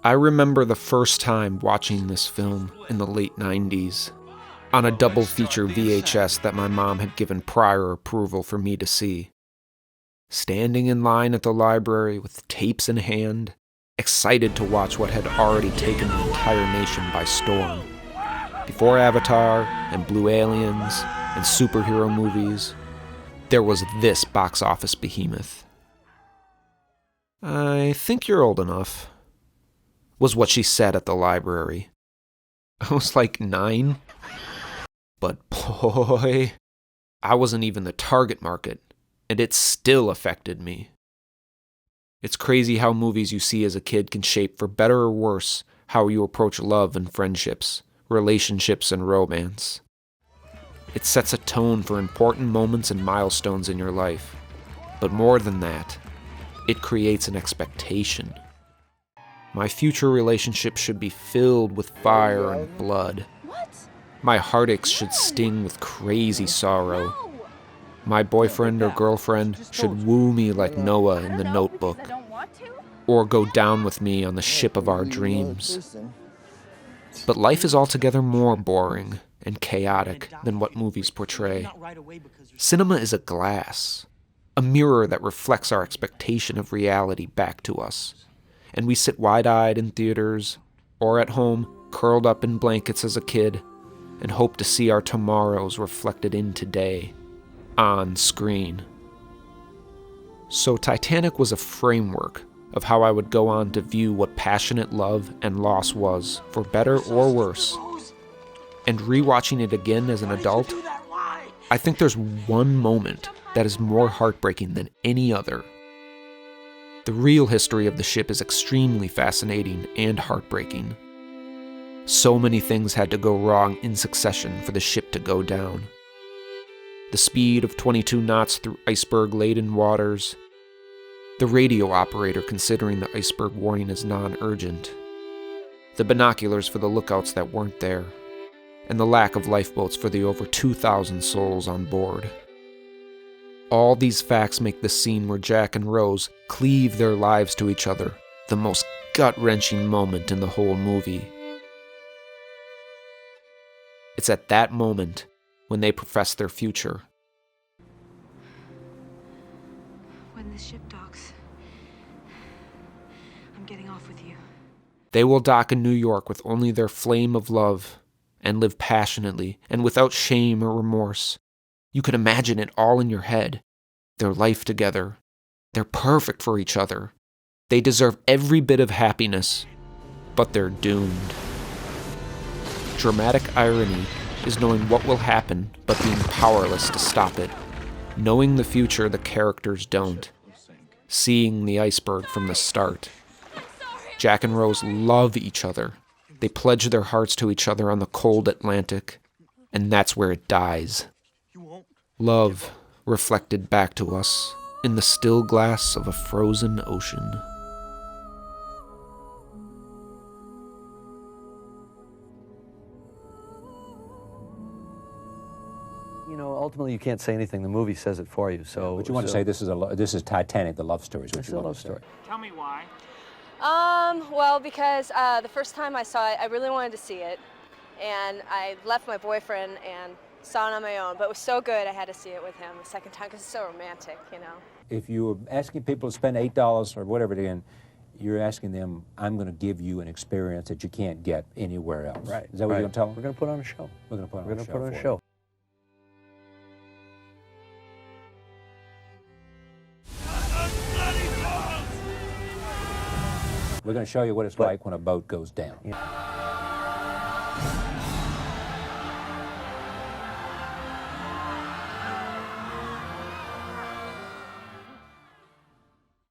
I remember the first time watching this film in the late 90s on a double feature VHS that my mom had given prior approval for me to see. Standing in line at the library with tapes in hand, excited to watch what had already taken the entire nation by storm. Before Avatar and Blue Aliens and superhero movies, there was this box office behemoth. "I think you're old enough," was what she said at the library. I was like 9, but boy, I wasn't even the target market, and it still affected me. It's crazy how movies you see as a kid can shape, for better or worse, how you approach love and friendships, relationships and romance. It sets a tone for important moments and milestones in your life. But more than that, it creates an expectation. My future relationship should be filled with fire and blood. My heartaches should sting with crazy sorrow. My boyfriend or girlfriend should woo me like Noah in The Notebook, or go down with me on the ship of our dreams. But life is altogether more boring and chaotic than what movies portray. Cinema is a glass, a mirror that reflects our expectation of reality back to us, and we sit wide-eyed in theaters or at home, curled up in blankets as a kid, and hope to see our tomorrows reflected in today, on screen. So Titanic was a framework of how I would go on to view what passionate love and loss was, for better or worse. And rewatching it again as an adult, I think there's one moment that is more heartbreaking than any other. The real history of the ship is extremely fascinating and heartbreaking. So many things had to go wrong in succession for the ship to go down. The speed of 22 knots through iceberg-laden waters, the radio operator considering the iceberg warning as non-urgent, the binoculars for the lookouts that weren't there, and the lack of lifeboats for the over 2,000 souls on board. All these facts make the scene where Jack and Rose cleave their lives to each other the most gut-wrenching moment in the whole movie. It's at that moment when they profess their future. When the ship docks, I'm getting off with you. They will dock in New York with only their flame of love and live passionately and without shame or remorse. You can imagine it all in your head. Their life together. They're perfect for each other. They deserve every bit of happiness, but they're doomed. Dramatic irony is knowing what will happen, but being powerless to stop it. Knowing the future the characters don't. Seeing the iceberg from the start. Jack and Rose love each other. They pledge their hearts to each other on the cold Atlantic, and that's where it dies. Love reflected back to us in the still glass of a frozen ocean. You know, ultimately you can't say anything. The movie says it for you. So, but you want to say this is Titanic, the love story. It's a love story. Tell me why. Well, because the first time I saw it, I really wanted to see it, and I left my boyfriend and saw it on my own. But it was so good, I had to see it with him the second time because it's so romantic, you know. If you were asking people to spend $8 or whatever again, you're asking them, I'm going to give you an experience that you can't get anywhere else. Right. Is that what you're going to tell them? We're going to put on a show. We're going to put on We're a going show. to put on a for show. We're going to show you what it's like when a boat goes down. Yeah.